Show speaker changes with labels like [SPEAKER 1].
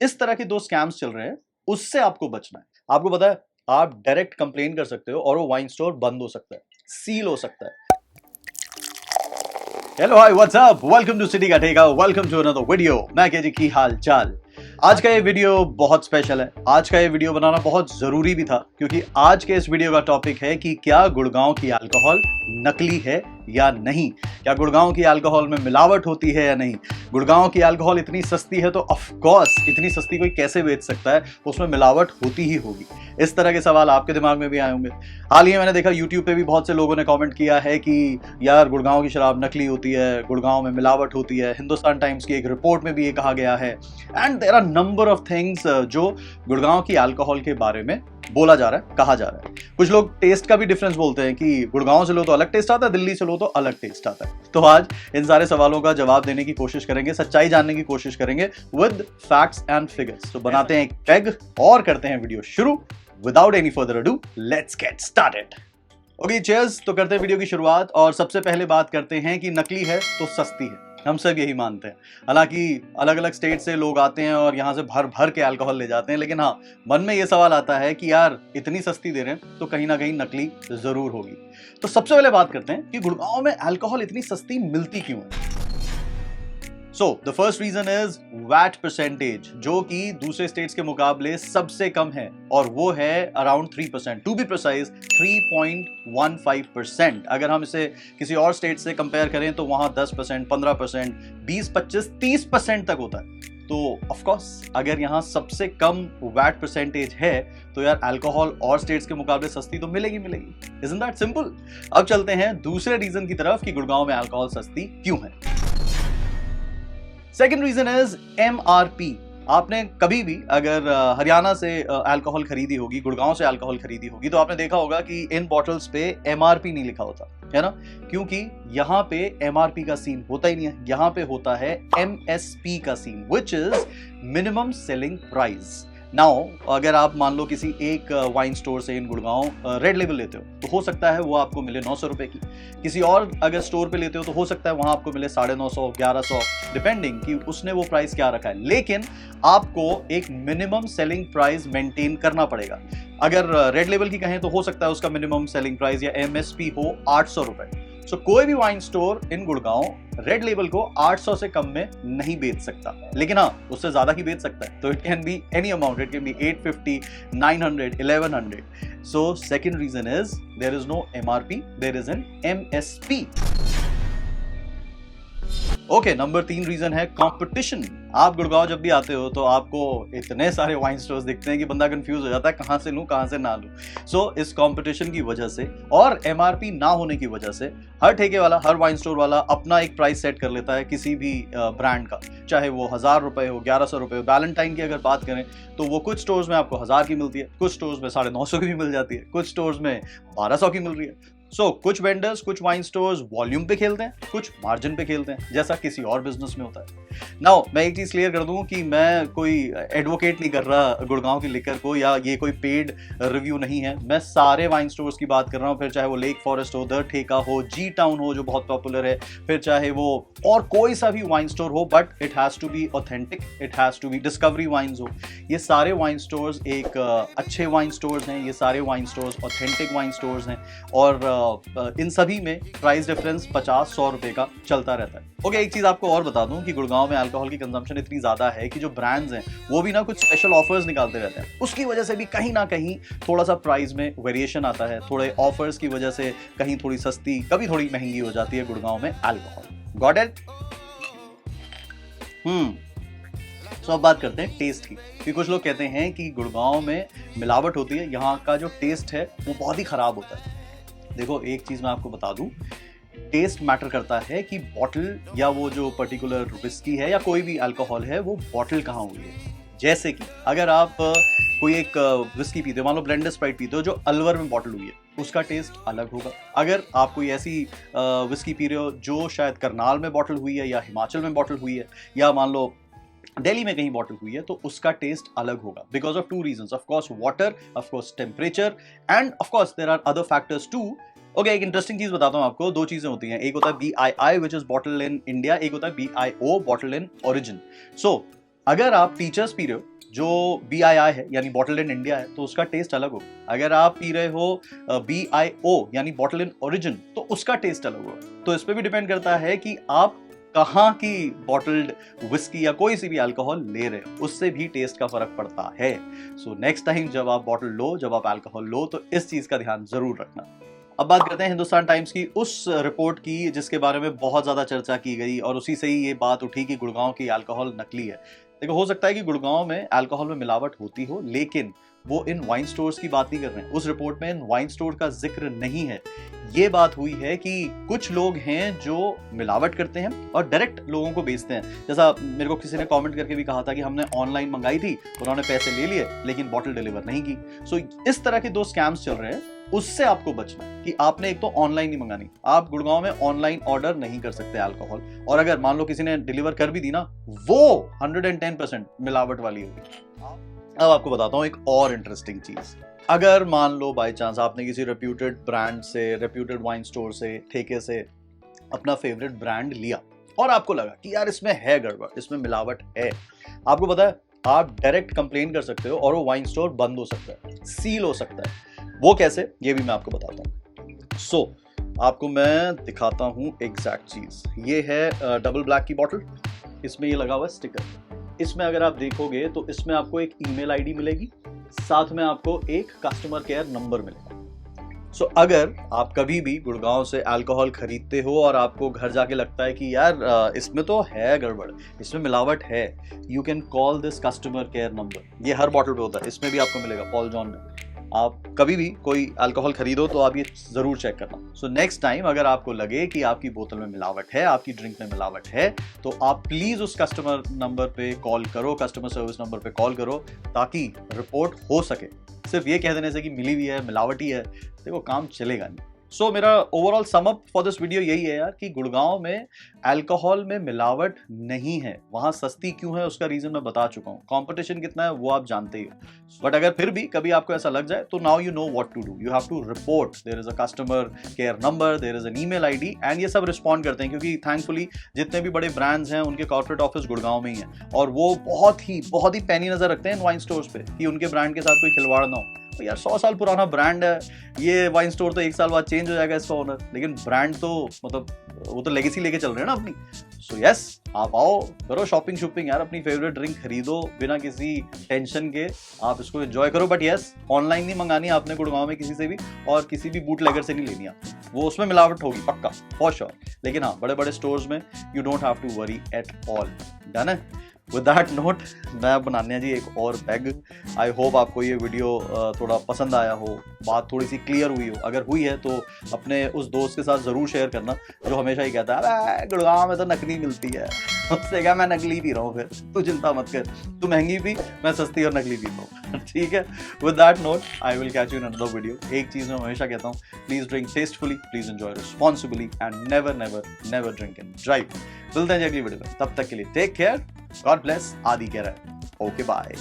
[SPEAKER 1] इस तरह के 2 स्कैम्स चल रहे हैं, उससे आपको बचना है। आपको पता है, आप डायरेक्ट कंप्लेन कर सकते हो और वो वाइन स्टोर बंद हो सकता है, सील हो सकता है। Hello hi what's up, welcome to city का ठेका, वेलकम टू अनदर वीडियो। मैं केजी की हाल चाल। आज का ये वीडियो बहुत स्पेशल है। आज का ये वीडियो बनाना बहुत जरूरी भी था, क्योंकि आज के इस वीडियो का टॉपिक है कि क्या गुड़गांव की अल्कोहल नकली है या नहीं, क्या गुड़गांव की अल्कोहल में मिलावट होती है या नहीं। गुड़गांव की अल्कोहल इतनी सस्ती है तो ऑफ कोर्स इतनी सस्ती कोई कैसे बेच सकता है, उसमें मिलावट होती ही होगी। इस तरह के सवाल आपके दिमाग में भी आए होंगे। हाल ही में मैंने देखा यूट्यूब पे भी बहुत से लोगों ने कमेंट किया है कि यार गुड़गांव की शराब नकली होती है, गुड़गांव में मिलावट होती है। हिंदुस्तान टाइम्स की एक रिपोर्ट में भी ये कहा गया है। And there are number of things जो गुड़गांव की अल्कोहल के बारे में बोला जा रहा है, कहा जा रहा है। कुछ लोग टेस्ट का भी डिफरेंस बोलते हैं कि गुड़गांव से लो तो अलग टेस्ट आता है, दिल्ली से लो तो अलग टेस्ट आता है। तो आज इन सारे सवालों का जवाब देने की कोशिश करेंगे, सच्चाई जानने की कोशिश करेंगे विद फैक्ट्स एंड फिगर्स। तो बनाते हैं एक पेग और करते हैं वीडियो शुरू। Without any further ado, let's get started. Okay cheers. तो करते हैं वीडियो की शुरुआत और सबसे पहले बात करते हैं कि नकली है तो सस्ती है। हम सब यही मानते हैं। हालांकि अलग अलग स्टेट से लोग आते हैं और यहाँ से भर भर के अल्कोहल ले जाते हैं, लेकिन हाँ, मन में ये सवाल आता है कि यार इतनी सस्ती दे रहे हैं तो कहीं ना कहीं नकली जरूर होगी। तो सबसे पहले बात करते हैं कि गुड़गांव में अल्कोहल इतनी सस्ती मिलती क्यों है। So, the first reason is VAT percentage, जो कि दूसरे स्टेट्स के मुकाबले सबसे कम है और वो है अराउंड 3%, टू बी प्रिसाइज 3.15%। अगर हम इसे किसी और स्टेट से कंपेयर करें तो वहां 10%, 15%, 20, 25, 30% तक होता है। तो ऑफ कोर्स अगर यहाँ सबसे कम वैट परसेंटेज है तो यार अल्कोहल और स्टेट्स के मुकाबले सस्ती तो मिलेगी। Isn't that simple? अब चलते हैं दूसरे रीजन की तरफ कि गुड़गांव में अल्कोहल सस्ती क्यों है। Second reason is MRP। आपने कभी भी अगर हरियाणा से अल्कोहल खरीदी होगी, गुड़गांव से अल्कोहल खरीदी होगी, तो आपने देखा होगा कि इन बॉटल्स पे MRP नहीं लिखा होता है ना, क्योंकि यहाँ पे MRP का सीन होता ही नहीं है। यहाँ पे होता है MSP का सीन, which is minimum selling price. Now अगर आप मान लो किसी एक वाइन स्टोर से इन गुड़गांव रेड लेबल लेते हो तो हो सकता है वो आपको मिले 900 रुपए की। किसी और अगर स्टोर पे लेते हो तो हो सकता है वहां आपको मिले 950, 1100, डिपेंडिंग कि उसने वो प्राइस क्या रखा है। लेकिन आपको एक मिनिमम सेलिंग प्राइस मेंटेन करना पड़ेगा। अगर रेड लेबल की कहें तो हो सकता है उसका मिनिमम सेलिंग प्राइस या MSP हो 800 रुपए। सो कोई भी wine store in Gurgaon red label को 800 से कम में नहीं बेच सकता, लेकिन हाँ उससे ज्यादा ही बेच सकता है। तो it can be any amount, it can be 850, 900, 1100। So second reason is there is no MRP, there is an MSP। Okay, number 3 reason है कंपटीशन। आप गुड़गांव जब भी आते हो तो आपको इतने सारे वाइन स्टोर्स दिखते हैं कि बंदा कंफ्यूज हो जाता है कहां से लूं कहां से ना लूं। सो इस कंपटीशन की वजह से और MRP ना होने की वजह से हर ठेके वाला, हर वाइन स्टोर वाला अपना एक प्राइस सेट कर लेता है किसी भी ब्रांड का, चाहे वो 1000 रुपए हो, 1100 रुपए हो। वैलेंटाइन की अगर बात करें तो वो कुछ स्टोर्स में आपको 1000 की मिलती है, कुछ स्टोर्स में 950 की भी मिल जाती है, कुछ स्टोर्स में 1200 की मिल रही है। सो कुछ वेंडर्स, कुछ वाइन स्टोर्स वॉल्यूम पे खेलते हैं, कुछ मार्जिन पे खेलते हैं, जैसा किसी और बिजनेस में होता है। नाउ मैं एक चीज क्लियर कर दूं कि मैं कोई एडवोकेट नहीं कर रहा गुड़गांव की लिकर को, या ये कोई पेड रिव्यू नहीं है। मैं सारे वाइन स्टोर्स की बात कर रहा हूँ, फिर चाहे वो लेक फॉरेस्ट हो, द ठेका हो, जी टाउन हो जो बहुत पॉपुलर है, फिर चाहे वो और कोई सा भी वाइन स्टोर हो, but it has to be authentic, it has to be Discovery Wines हो। ये सारे वाइन स्टोर्स एक अच्छे वाइन स्टोर्स हैं, ये सारे wine stores authentic wine stores हैं और इन सभी में प्राइस डिफरेंस 50-100 रुपए का चलता रहता है। ओके, एक चीज आपको और बता दूं कि गुड़गांव में अल्कोहल की कंजम्पशन इतनी ज्यादा है कि जो ब्रांड्स हैं वो भी ना कुछ स्पेशल ऑफर्स निकालते रहते हैं। उसकी वजह से भी कहीं ना कहीं थोड़ा सा प्राइस में वेरिएशन आता है। थोड़े ऑफर्स की वजह से कहीं थोड़ी सस्ती, कभी थोड़ी महंगी हो जाती है गुड़गांव में अल्कोहल। Got it? तो अब बात करते हैं टेस्ट की, क्योंकि कुछ लोग कहते हैं कि गुड़गांव में मिलावट होती है, यहाँ का जो टेस्ट है वो बहुत ही खराब होता है। देखो एक चीज मैं आपको बता दूं, टेस्ट मैटर करता है कि बॉटल या वो जो पर्टिकुलर विस्की है या कोई भी अल्कोहल है वो बॉटल कहाँ हुई है। जैसे कि अगर आप कोई एक विस्की पीते हो, मान लो ब्लेंडेड स्प्राइट पीते हो जो अलवर में बॉटल हुई है, उसका टेस्ट अलग होगा। अगर आप कोई ऐसी विस्की पी रहे हो जो शायद करनाल में बॉटल हुई है या हिमाचल में बॉटल हुई है या मान लो दिल्ली में कहीं बॉटल हुई है, तो उसका टेस्ट अलग होगा because of 2 reasons, of course water, of course temperature and of course there are other factors too. Okay, एक इंटरेस्टिंग चीज बताता हूं आपको। 2 चीजें होती हैं, एक होता है BII which is bottle in India, एक होता है BIO बॉटल इन ओरिजिन। सो अगर आप टीचर्स पी रहे हो जो BII है यानी बॉटल्ड इन इंडिया है तो उसका टेस्ट अलग होगा। अगर आप पी रहे हो BIO यानी बॉटल्ड इन ओरिजिन तो उसका टेस्ट अलग होगा। तो इस पे भी डिपेंड करता है कि आप कहाँ की बॉटल्ड विस्की या कोई सी भी अल्कोहल ले रहे हो, उससे भी टेस्ट का फर्क पड़ता है। सो नेक्स्ट टाइम जब आप बॉटल लो, जब आप अल्कोहल लो, तो इस चीज का ध्यान जरूर रखना। अब बात करते हैं हिंदुस्तान टाइम्स की उस रिपोर्ट की जिसके बारे में बहुत ज्यादा चर्चा की गई और उसी से ही ये बात उठी कि गुड़गांव की अल्कोहल नकली है। देखो, हो सकता है कि गुड़गांव में अल्कोहल में मिलावट होती हो, लेकिन वो इन वाइन स्टोर्स की बात नहीं कर रहे हैं। उस रिपोर्ट में इन वाइन स्टोर का जिक्र नहीं है। ये बात हुई है कि कुछ लोग हैं जो मिलावट करते हैं और डायरेक्ट लोगों को बेचते हैं। जैसा मेरे को किसी ने कमेंट करके भी कहा था कि हमने ऑनलाइन मंगाई थी, उन्होंने पैसे ले लिए लेकिन बॉटल डिलीवर नहीं की। सो इस तरह के 2 स्कैम्स चल रहे हैं, उससे आपको बचना कि आपने एक तो ऑनलाइन नहीं मंगानी। आप गुड़गांव में ऑनलाइन ऑर्डर नहीं कर सकते अल्कोहल, और अगर मान लो किसी ने डिलीवर कर भी दी ना, वो 110% मिलावट वाली होगी। अब आपको बताता हूं एक और इंटरेस्टिंग चीज। अगर मान लो बाय चांस आपने किसी रेप्यूटेड ब्रांड से, रेप्यूटेड वाइन स्टोर से, ठेके से अपना फेवरेट ब्रांड लिया और आपको लगा कि यार इसमें है गड़बड़, इसमें मिलावट है, आपको पता है आप डायरेक्ट कंप्लेन कर सकते हो और वो वाइन स्टोर बंद हो सकता है, सील हो सकता है। वो कैसे, ये भी मैं आपको बताता हूँ। सो आपको मैं दिखाता हूँ एग्जैक्ट चीज। ये है डबल ब्लैक की बॉटल, इसमें ये लगा हुआ है स्टिकर। इसमें अगर आप देखोगे तो इसमें आपको एक ईमेल आईडी मिलेगी, साथ में आपको एक कस्टमर केयर नंबर मिलेगा। सो अगर आप कभी भी गुड़गांव से अल्कोहल खरीदते हो और आपको घर जाके लगता है कि यार इसमें तो है गड़बड़, इसमें मिलावट है, you can call this customer care number. ये हर बॉटल पे होता है, इसमें भी आपको मिलेगा, पॉल जॉन में। आप कभी भी कोई अल्कोहल खरीदो तो आप ये जरूर चेक करना। सो नेक्स्ट टाइम अगर आपको लगे कि आपकी बोतल में मिलावट है, आपकी ड्रिंक में मिलावट है, तो आप प्लीज उस कस्टमर नंबर पे कॉल करो, कस्टमर सर्विस नंबर पे कॉल करो, ताकि रिपोर्ट हो सके। सिर्फ ये कह देने से कि मिली हुई है, मिलावटी है, देखो काम चलेगा नहीं। सो मेरा overall sum up for this video यही है यार कि गुड़गांव में अल्कोहल में मिलावट नहीं है। वहां सस्ती क्यों है उसका रीजन मैं बता चुका हूँ। कंपटीशन कितना है वो आप जानते ही हो। बट अगर फिर भी कभी आपको ऐसा लग जाए तो now you know what to do. You have to report. There is a customer care number, there is an email ID, and ये सब रिस्पॉन्ड करते हैं, क्योंकि थैंकफुली जितने भी बड़े ब्रांड्स हैं उनके कॉर्पोरेट ऑफिस गुड़गांव में ही है, और वो बहुत ही पैनी नजर रखते हैं इन वाइन स्टोर्स पे कि उनके ब्रांड के साथ कोई खिलवाड़ ना हो। तो यार 100 साल पुराना ब्रांड है ये वाइन स्टोर, तो 1 साल बाद चेंज हो जाएगा इसका ओनर, लेकिन ब्रांड तो मतलब वो तो लेगेसी लेके चल रहे हैं ना अपनी। सो यस, आप आओ, करो शॉपिंग यार, अपनी फेवरेट ड्रिंक खरीदो बिना किसी टेंशन के, आप इसको एंजॉय करो। बट यस, ऑनलाइन नहीं मंगानी आपने गुड़गांव में किसी से भी, और किसी भी बूटलेगर से नहीं लेनी आपने, वो उसमें मिलावट होगी पक्का, फॉर श्योर। लेकिन हाँ, बड़े बड़े स्टोर्स में you don't have to worry at all. Done है। विद दैट नोट मैं बनाने जी एक और बैग। आई होप आपको ये वीडियो थोड़ा पसंद आया हो, बात थोड़ी सी क्लियर हुई हो। अगर हुई है तो अपने उस दोस्त के साथ ज़रूर शेयर करना जो हमेशा ही कहता है अरे गुड़गांव में तो नकली मिलती है। उससे क्या, मैं नकली पी रहा हूँ, फिर तू चिंता मत कर, तू महंगी पी, मैं सस्ती और नकली पीता हूँ। ठीक है। With that note I will catch you in another video. एक चीज़ मैं हमेशा कहता हूँ, please drink tastefully, please enjoy responsibly, and never never never drink and drive. मिलते हैं अगली वीडियो में, तब तक के लिए टेक केयर, गॉड ब्लेस। आदि कह रहा है, ओके बाय।